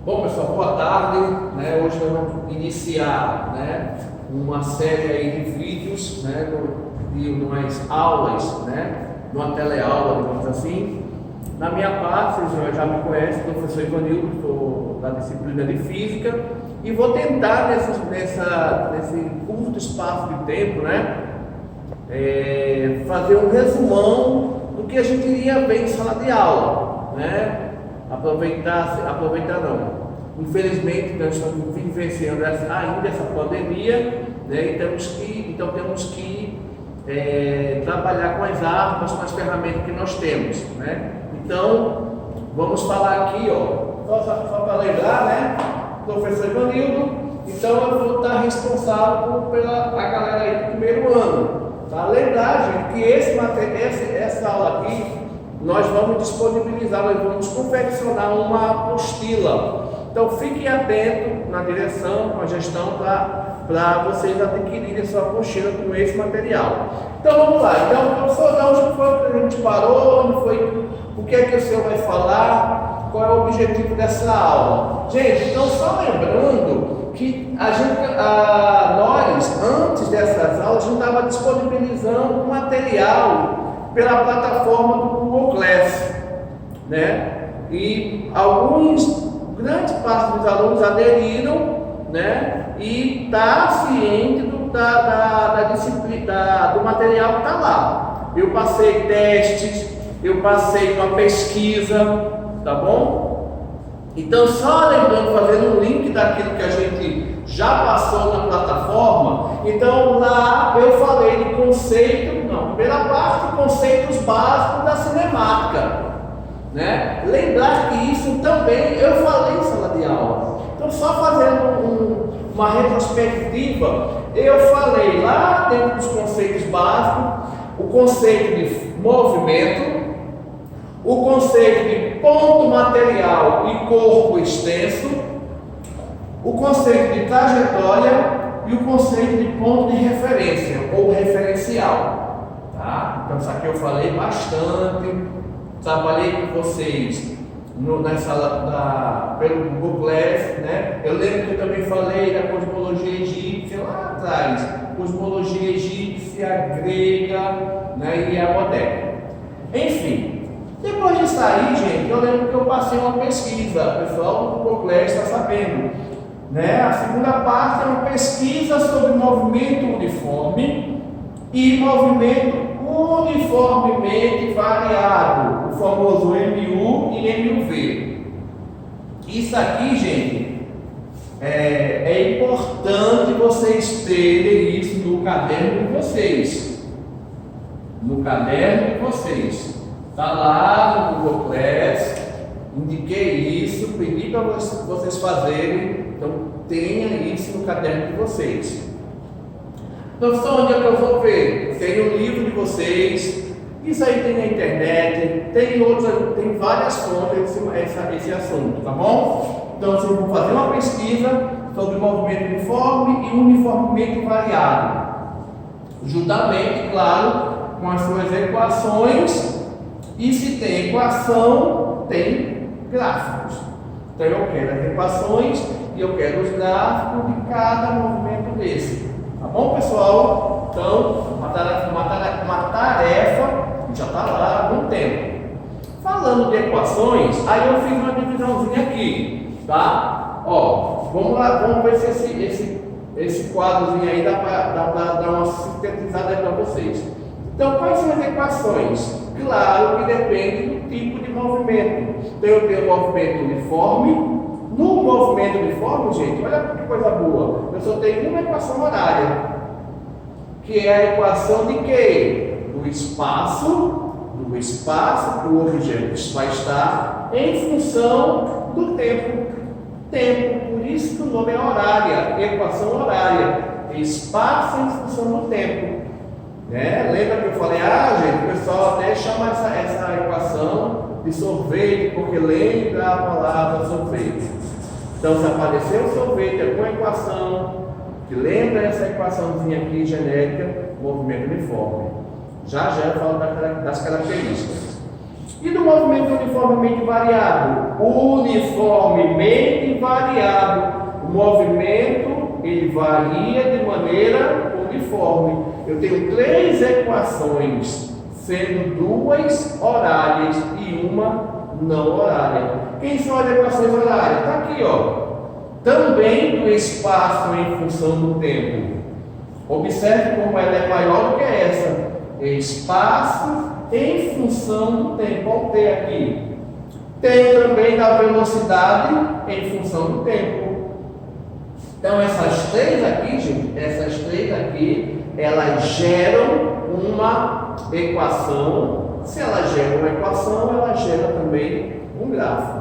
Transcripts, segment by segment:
Bom, pessoal, boa tarde. Hoje nós vamos iniciar, uma série aí de vídeos, de umas aulas, numa teleaula, digamos assim. Na minha parte, vocês já me conhecem, professor Ivanildo, sou da disciplina de Física, e vou tentar, nesse curto espaço de tempo, fazer um resumão do que a gente iria ver em sala de aula, aproveitar não. Infelizmente, nós estamos vivenciando ainda essa pandemia, então temos que trabalhar com as armas, com as ferramentas que nós temos, Então, vamos falar aqui, só para lembrar, professor Ivanildo, então eu vou estar responsável pela galera aí do primeiro ano, tá? Lembrar, gente, que essa aula aqui, nós vamos disponibilizar, nós vamos confeccionar uma apostila. Então fiquem atentos na direção, com a gestão, para vocês adquirirem sua apostila com esse material. Então vamos lá. Então, professor, onde foi que a gente parou? Onde foi? O que é que o senhor vai falar? Qual é o objetivo dessa aula? Gente, então só lembrando que nós, antes dessas aulas, a gente estava disponibilizando material pela plataforma do Google Class, E grande parte dos alunos aderiram, e está ciente da disciplina, do material que está lá. Eu passei testes, eu passei uma pesquisa, tá bom? Então, só lembrando, fazendo um link daquilo que a gente já passou na plataforma. Então, lá eu falei de primeira parte, conceitos básicos da cinemática. Lembrar que isso também eu falei em sala de aula. Então, só fazendo uma retrospectiva, eu falei lá dentro dos conceitos básicos, o conceito de movimento, o conceito de ponto material e corpo extenso, o conceito de trajetória e o conceito de ponto de referência ou referencial. Tá? Então, isso aqui eu falei bastante. Trabalhei com vocês na sala pelo Google Class, Eu lembro que eu também falei da cosmologia egípcia lá atrás, cosmologia egípcia, grega, e a moderna. Enfim, depois disso aí, gente, eu lembro que eu passei uma pesquisa, o pessoal do Google Class está sabendo, A segunda parte é uma pesquisa sobre movimento uniforme e movimento uniformemente variado, o famoso MU e MUV. Isso aqui, gente, é importante vocês terem isso no caderno de vocês. No caderno de vocês. Está lá no Google Class, indiquei isso, pedi para vocês fazerem, então tenha isso no caderno de vocês. Professor, onde é que eu vou ver? Tem o livro de vocês, isso aí tem na internet, tem várias fontes esse assunto, tá bom? Então vocês vão fazer uma pesquisa sobre movimento uniforme e uniformemente variado, juntamente, claro, com as suas equações, e se tem equação, tem gráficos. Então eu quero as equações e eu quero os gráficos de cada movimento desse. Tá bom, pessoal? Então, uma tarefa já está lá há algum tempo. Falando de equações, aí eu fiz uma divisãozinha aqui, tá? Vamos lá, vamos ver se esse quadrozinho aí dá para dar uma sintetizada para vocês. Então, quais são as equações? Claro que depende do tipo de movimento. Então, eu tenho o movimento uniforme. No movimento uniforme, gente, olha que coisa boa. Eu só tenho uma equação horária, que é a equação de quê? Do espaço que o objeto vai estar em função do tempo. Por isso que o nome é horária, equação horária. Espaço em função do tempo. Lembra que eu falei, gente, o pessoal até chama essa equação de sorvete, porque lembra a palavra sorvete. Então, se aparecer o sorvete, alguma equação que lembra essa equaçãozinha aqui genérica, movimento uniforme. Já eu falo das características. E do movimento uniformemente variado? Uniformemente variado. O movimento ele varia de maneira uniforme. Eu tenho 3 equações, sendo 2 horárias e uma não horária. Quem são as equações horárias? Está aqui, ó. Também do espaço em função do tempo. Observe como ela é maior do que essa. Espaço em função do tempo. Olha o T aqui. Tem também da velocidade em função do tempo. Então essas 3 aqui, gente, essas 3 aqui, elas geram uma equação. Se ela gera uma equação, ela gera também um gráfico.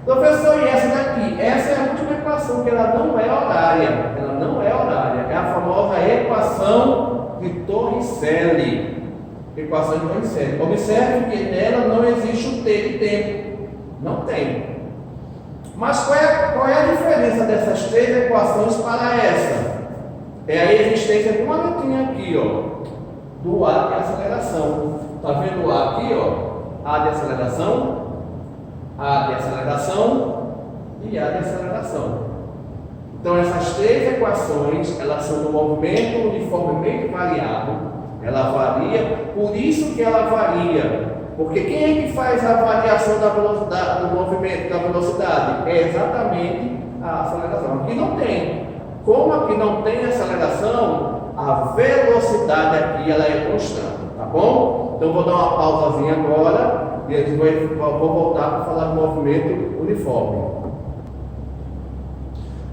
Professor, e essa daqui? Essa é a última equação, que ela não é horária. Ela não é horária. É a famosa equação de Torricelli. Equação de Torricelli. Observe que nela não existe o T de tempo. Não tem. Mas qual é a diferença dessas 3 equações para essa? É a existência de uma letrinha aqui, ó, do A de aceleração. Está vendo o A aqui, ó? A de aceleração, A de aceleração e A de aceleração. Então essas 3 equações, elas são do movimento uniformemente variado. Ela varia, por isso que ela varia. Porque quem é que faz a variação da velocidade, do movimento, da velocidade? É exatamente a aceleração. Aqui não tem. Como aqui não tem aceleração, a velocidade aqui ela é constante, tá bom? Então vou dar uma pausazinha agora e vou voltar para falar do movimento uniforme.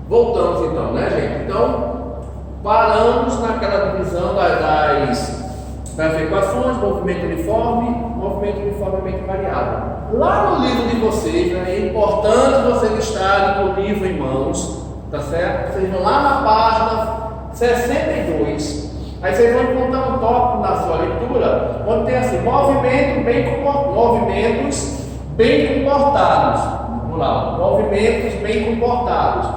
Voltamos então, né, gente? Então, paramos naquela divisão das equações, movimento uniformemente variado. Lá no livro de vocês, né, é importante vocês estarem com o livro em mãos, tá certo? Vocês vão lá na página 62, aí vocês vão encontrar um tópico na sua leitura, onde tem assim, movimentos bem comportados, movimentos bem comportados.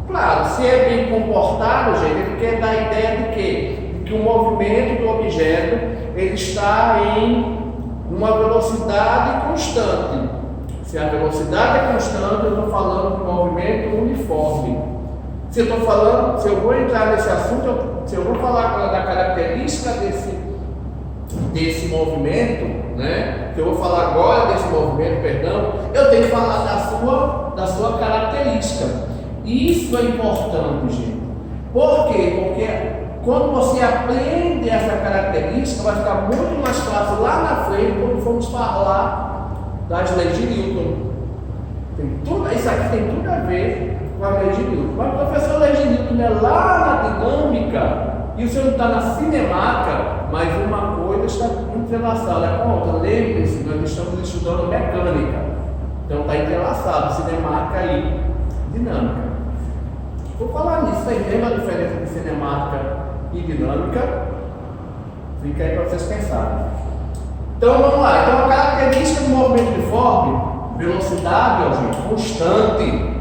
Claro, se é bem comportado, gente, ele quer dar a ideia de quê? Que o movimento do objeto ele está em uma velocidade constante. Se a velocidade é constante, eu estou falando de movimento uniforme. Se eu vou entrar nesse assunto, se eu vou falar da característica desse movimento, né? Se eu vou falar agora desse movimento, perdão, eu tenho que falar da sua característica. Isso é importante, gente. Por quê? Porque quando você aprende essa característica, vai ficar muito mais fácil lá na frente quando formos falar das leis de Newton. Isso aqui tem tudo a ver com a lei de Newton. Mas o professor, a lei de Newton é lá na dinâmica e o senhor não está na cinemática, mas uma coisa está entrelaçada com a outra. Lembre-se, nós estamos estudando mecânica. Então está entrelaçado, cinemática e dinâmica. Vou falar nisso aí, lembra a diferença de cinemática e dinâmica? Fica aí para vocês pensarem. Então vamos lá. Então a característica do movimento uniforme, velocidade, ó, gente, constante.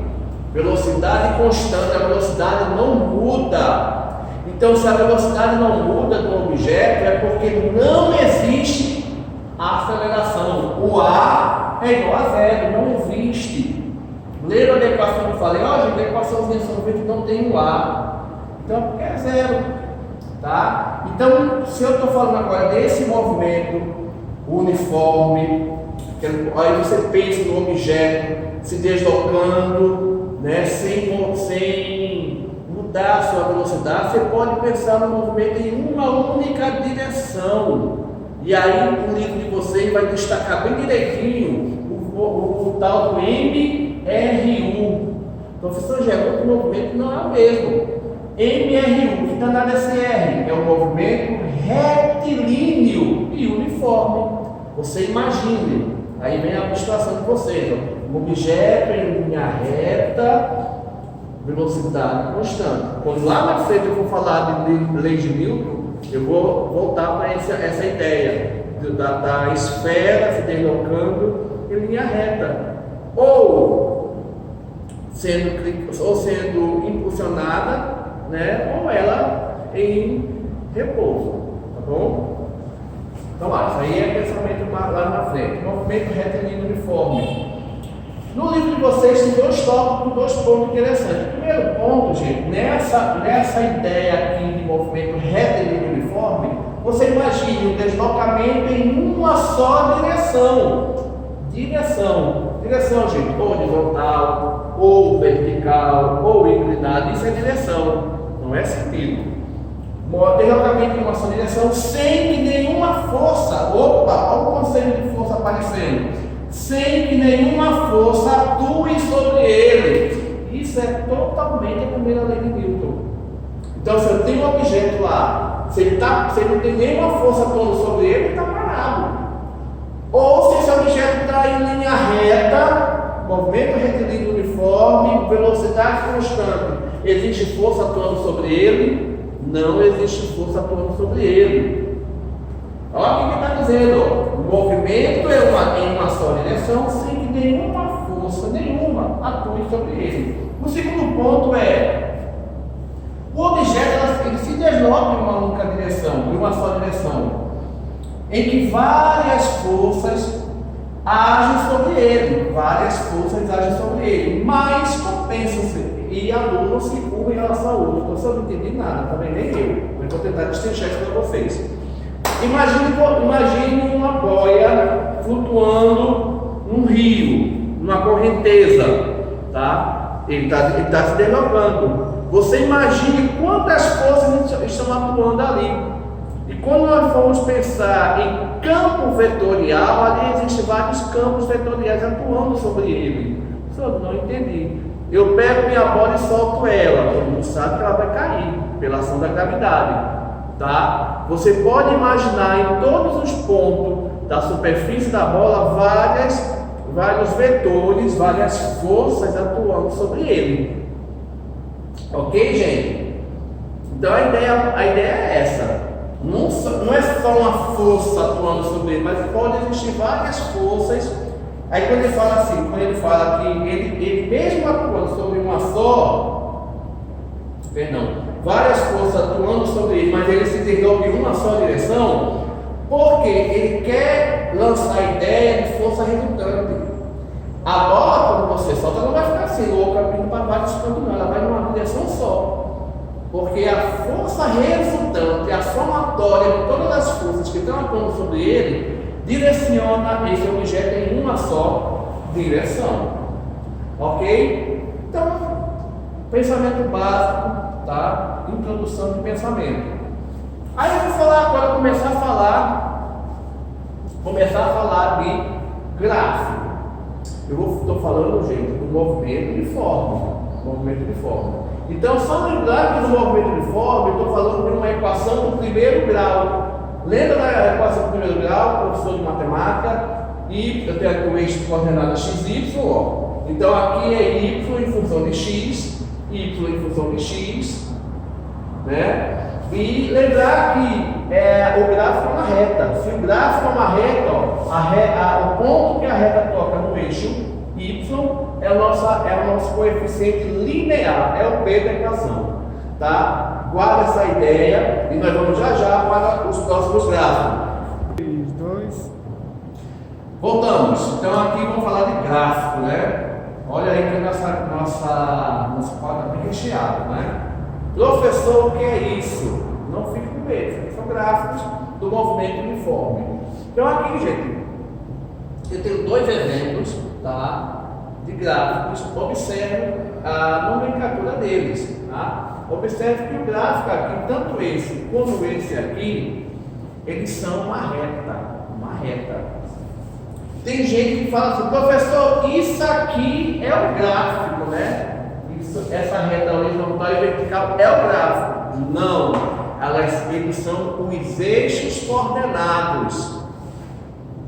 Velocidade constante, a velocidade não muda. Então se a velocidade não muda do objeto, é porque não existe a aceleração. O A é igual a zero, não existe. Lembra da equação que eu falei? Gente, a equaçãozinha São Vito não tem o A. Então, porque é zero. Tá? Então, se eu estou falando agora desse movimento uniforme, aí você pensa no objeto se deslocando, né, sem mudar a sua velocidade, você pode pensar no movimento em uma única direção. E aí, o livro de vocês vai destacar bem direitinho o tal do MRU. Professor Geraldo, o movimento não é o mesmo. MRU, que danado é esse R? É um movimento retilíneo e uniforme. Você imagine, aí vem a abstração de vocês, ó. Um objeto em linha reta, velocidade constante. Quando lá na frente eu vou falar de lei de Newton, eu vou voltar para essa ideia da esfera se deslocando em linha reta, ou sendo impulsionada, né, ou ela em repouso, tá bom? Então, isso aí é pensamento lá na frente. Movimento retilíneo uniforme. No livro de vocês tem dois tópicos, dois pontos interessantes. O primeiro ponto, gente, nessa ideia aqui de movimento retilíneo uniforme, você imagine um deslocamento em uma só direção. Direção, gente, ou horizontal, ou vertical, ou inclinado. Isso é direção, não é sentido. Deslocamento em uma só direção sem que nenhuma força, olha o conceito de força aparecendo. Sem que nenhuma força atue sobre ele. Isso é totalmente a primeira lei de Newton. Então, se eu tenho um objeto lá, se ele não tem nenhuma força atuando sobre ele está parado. Ou se esse objeto está em linha reta, movimento retilíneo uniforme, velocidade constante, existe força atuando sobre ele? Não existe força atuando sobre ele. Olha o que está dizendo. O movimento é em uma só direção, sem que nenhuma força, atue sobre ele. O segundo ponto é: o objeto ele se desloca em uma única direção, em uma só direção, em que várias forças agem sobre ele, mas compensam-se e anulam-se um em relação ao outro. Então, se eu não entendi nada, também nem eu, mas vou tentar destrinchar isso para vocês. Imagine uma boia flutuando num rio, numa correnteza, tá? Ele está se deslocando. Você imagine quantas forças estão atuando ali. E quando nós formos pensar em campo vetorial, ali existem vários campos vetoriais atuando sobre ele. Só não entendi. Eu pego minha bola e solto ela. Todo mundo sabe que ela vai cair pela ação da gravidade. Tá? Você pode imaginar em todos os pontos da superfície da bola vários vetores, várias forças atuando sobre ele. Ok, gente? Então a ideia é essa. Não é só uma força atuando sobre ele, mas pode existir várias forças. Aí quando ele fala que ele mesmo atuando sobre uma só, várias forças atuando sobre ele, mas ele se desloca em uma só direção, porque ele quer lançar a ideia de força resultante. A bola, quando você solta, não vai ficar assim, louca, indo para vários cantos, não, ela vai numa direção só. Porque a força resultante, a somatória de todas as forças que estão atuando sobre ele, direciona esse objeto em uma só direção. Ok? Então, pensamento básico, tá? Introdução de pensamento. Aí eu vou falar agora, começar a falar de gráfico. Eu estou falando, gente, do movimento uniforme. Então, só lembrar que no movimento uniforme, eu estou falando de uma equação do primeiro grau. Lembra da equação do primeiro grau, professor de matemática? E eu tenho aqui o eixo de coordenada x, y, ó. Então, aqui é y em função de x, y em função de x, né? E lembrar que o gráfico é uma reta. Se o gráfico é uma reta, ó, o ponto que a reta toca no eixo y é o nosso coeficiente linear, é o P da equação, tá? Guarda essa ideia e nós vamos já para os próximos gráficos. 3, 2. Voltamos. Então aqui vamos falar de gráfico, né? Olha aí que a nossa quadra bem recheada, né? Professor, o que é isso? Não fique com medo, são gráficos do movimento uniforme. Então aqui, gente, eu tenho dois exemplos, tá, de gráficos. Observe a nomenclatura deles, tá? Observe que o gráfico aqui, tanto esse como esse aqui, eles são uma reta. Tem gente que fala assim: professor, isso aqui é o gráfico, né? Essa reta horizontal e vertical é o gráfico. Não, eles são os eixos coordenados,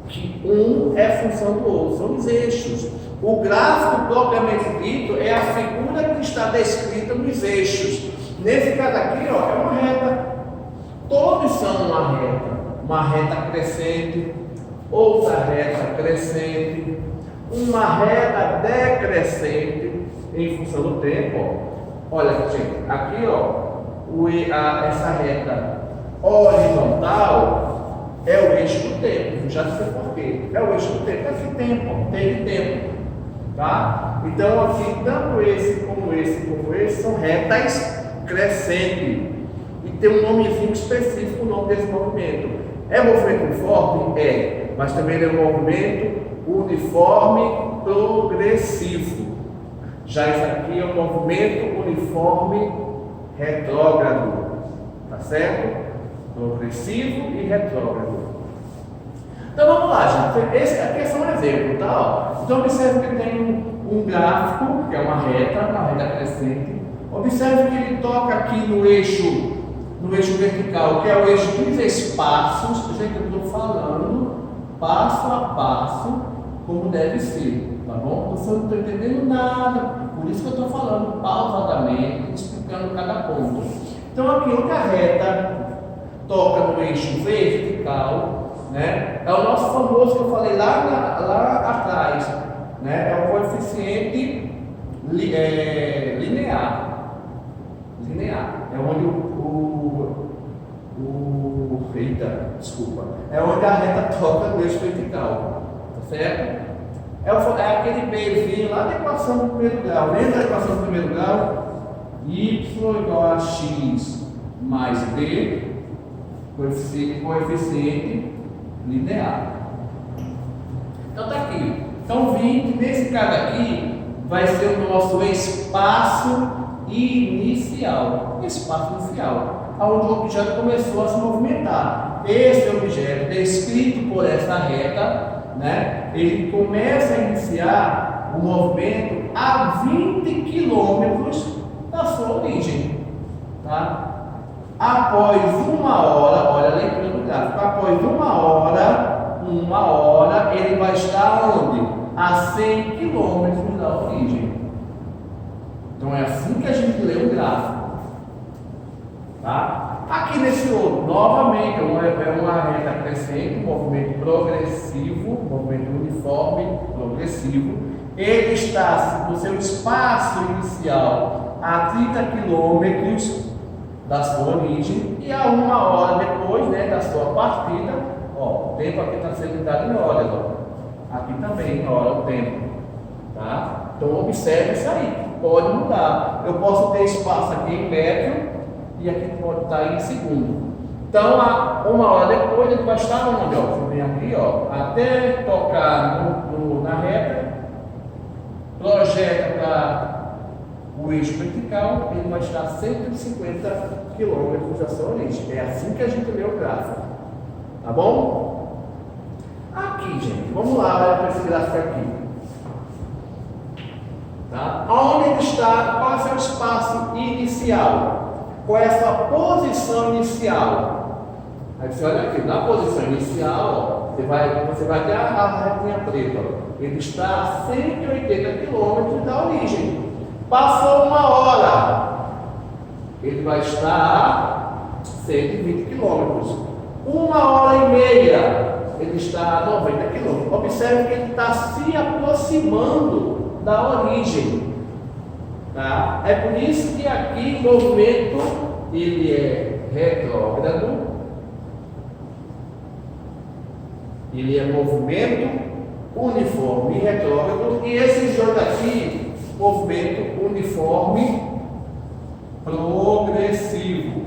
que um é função do outro, são os eixos. O gráfico propriamente dito é a figura que está descrita nos eixos. Nesse caso aqui, ó, é uma reta. Todos são uma reta crescente, outra reta crescente, uma reta decrescente em função do tempo. Ó. Olha, gente, aqui, ó, essa reta horizontal é o eixo do tempo. Já sei por quê. É o eixo do tempo. Esse tempo, tem tempo. Tá? Então aqui, tanto esse como esse são retas crescentes. E tem um nomezinho específico, o nome desse movimento. É movimento uniforme? É. Mas também é um movimento uniforme progressivo. Já isso aqui é um movimento uniforme retrógrado. Tá certo? Progressivo e retrógrado. Então vamos lá, gente. Esse aqui é só um exemplo, tá? Então observe que tem um gráfico, que é uma reta crescente. Observe que ele toca aqui no eixo vertical, que é o eixo dos espaços. Gente, eu estou falando passo a passo como deve ser, tá bom? Você não está entendendo nada, por isso que eu estou falando pausadamente, explicando cada ponto. Então aqui outra reta toca no eixo vertical, né? É o nosso famoso que eu falei lá atrás, né? É o coeficiente linear. É onde é onde a reta toca no eixo vertical, tá certo? É aquele Bzinho lá da equação do primeiro grau. Lembra da equação do primeiro grau? Y igual a x mais b, coeficiente linear. Então tá aqui. Então 20, nesse caso aqui, vai ser o nosso espaço inicial. Espaço inicial, onde o objeto começou a se movimentar. Esse objeto, descrito por essa reta, né, ele começa a iniciar o movimento a 20 km da sua origem. Tá? Após uma hora, olha a leitura do gráfico, após uma hora, ele vai estar onde? A 100 km da origem. Então é assim que a gente lê o gráfico. Tá? Aqui nesse outro, novamente, é uma reta crescente, um movimento progressivo, um movimento uniforme progressivo. Ele está no seu espaço inicial a 30 km da sua origem e a uma hora depois, né, da sua partida, ó, o tempo aqui está sendo dado em horas, ó. Aqui também em hora o tempo, tá? Então observe isso aí, pode mudar. Eu posso ter espaço aqui em metro e aqui pode estar em segundo. Então, uma hora depois, ele vai estar onde? Ó, você vem aqui, ó, até tocar na reta, projeta para o eixo vertical, ele vai estar a 150 km da sua origem. É assim que a gente lê o gráfico. Tá bom? Aqui, gente, vamos lá, olha para esse gráfico aqui. Tá? Onde ele está? Qual é o seu espaço inicial? Qual é a sua posição inicial? Aí você olha aqui, na posição inicial, ó, você vai ter a retinha preta. Ó. Ele está a 180 km da origem. Passou uma hora, ele vai estar a 120 km. Uma hora e meia, ele está a 90 km. Observe que ele está se aproximando da origem. Tá? É por isso que aqui o movimento ele é retrógrado, ele é movimento uniforme e retrógrado, e esse jogo aqui, movimento uniforme progressivo.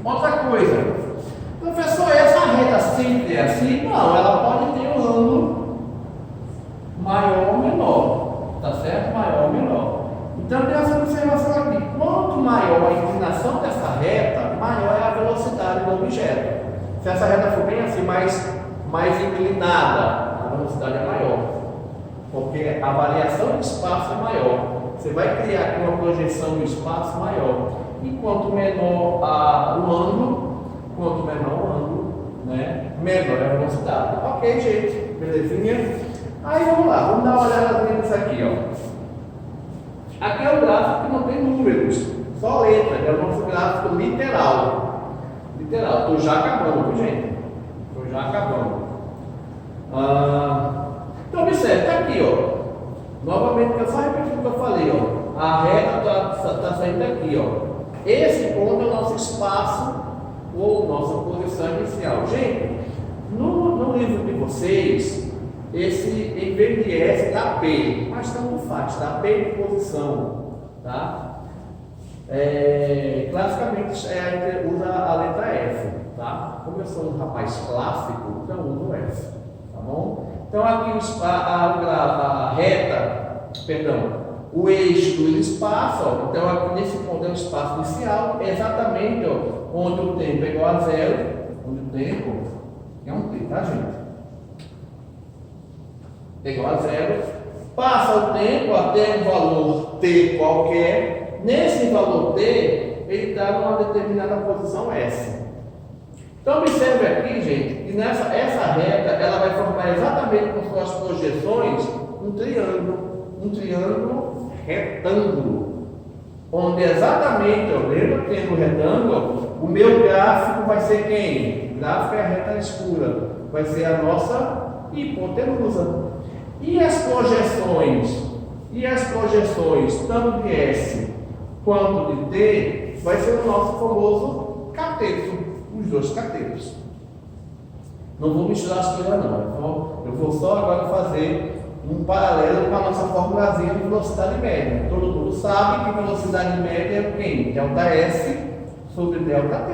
Outra coisa, professor, essa reta sempre é assim? Não, ela pode ter um ângulo maior ou menor, tá certo? Maior ou menor. Então tem essa observação aqui. Quanto maior a inclinação dessa reta, maior é a velocidade do objeto. Se essa reta for bem assim, mais inclinada, a velocidade é maior, porque a variação de espaço é maior. Você vai criar aqui uma projeção do espaço maior. E quanto menor o ângulo, né, menor é a velocidade. Ok, gente? Belezinha? Aí vamos lá, vamos dar uma olhada nisso aqui, ó. Aqui é o gráfico que não tem números, só letra, é o nosso gráfico literal. Estou já acabando, viu, gente? Estou já acabando. Então observe, está aqui, ó. Novamente, eu só repetindo o que eu falei, ó. A reta está saindo aqui, ó. Esse ponto é o nosso espaço ou nossa posição inicial. Gente, no livro de vocês, esse em vez de S dá P, mas tanto faz, dá P de posição, tá? Classicamente a gente usa a letra F, tá? Como eu sou um rapaz clássico, então uso o F, tá bom? Então aqui a reta, perdão, o eixo do espaço, ó, então aqui nesse ponto é o espaço inicial, é exatamente ó, onde o tempo é igual a zero, onde o tempo é um t, tá gente? É igual a zero, passa o tempo até um valor t qualquer, nesse valor t, ele está numa determinada posição S. Então observe aqui, gente, que essa reta, ela vai formar exatamente com suas projeções um triângulo retângulo, onde exatamente, ó, lembra que no retângulo, o meu gráfico vai ser quem? O gráfico é a reta escura, vai ser a nossa hipotenusa. E as projeções, tanto de S quanto de T, vai ser o nosso famoso cateto, os dois catetos. Não vou misturar as coisas não, eu vou só agora fazer um paralelo com a nossa formulazinha de velocidade média. Todo mundo sabe que velocidade média é quem? Delta S sobre delta T.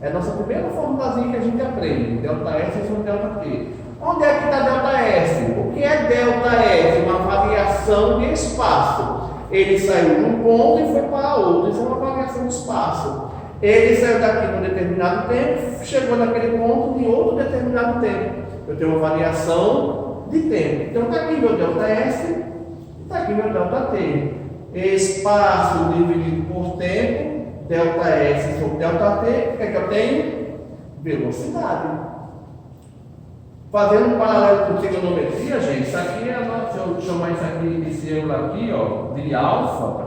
É a nossa primeira formulazinha que a gente aprende, delta S sobre delta T. Onde é que está delta S? O que é delta S? Uma variação de espaço. Ele saiu de um ponto e foi para outro. Isso é uma variação de espaço. Ele saiu daqui num determinado tempo, chegou naquele ponto em outro determinado tempo. Eu tenho uma variação de tempo. Então está aqui meu delta S e está aqui meu delta T. Espaço dividido por tempo, delta S sobre delta T, o que é que eu tenho? Velocidade. Fazendo um paralelo com trigonometria, gente, isso aqui é, se eu chamar isso aqui desse ângulo aqui, ó, de alfa,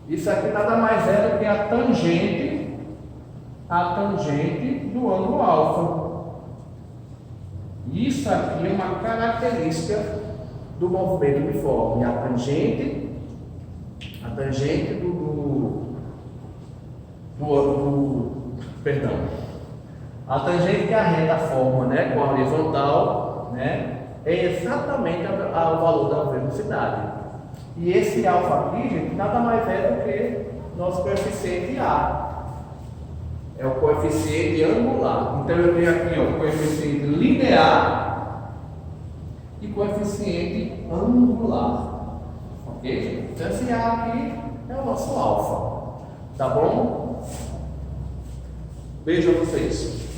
isso aqui nada mais é do que a tangente do ângulo alfa. Isso aqui é uma característica do movimento uniforme, a tangente a tangente que a reta forma, né, com a horizontal, né, é exatamente o valor da velocidade. E esse alfa aqui, gente, nada mais é do que nosso coeficiente A. É o coeficiente angular. Então eu tenho aqui o coeficiente linear e coeficiente angular. Ok, gente? Então esse A aqui é o nosso alfa. Tá bom? Beijo a vocês.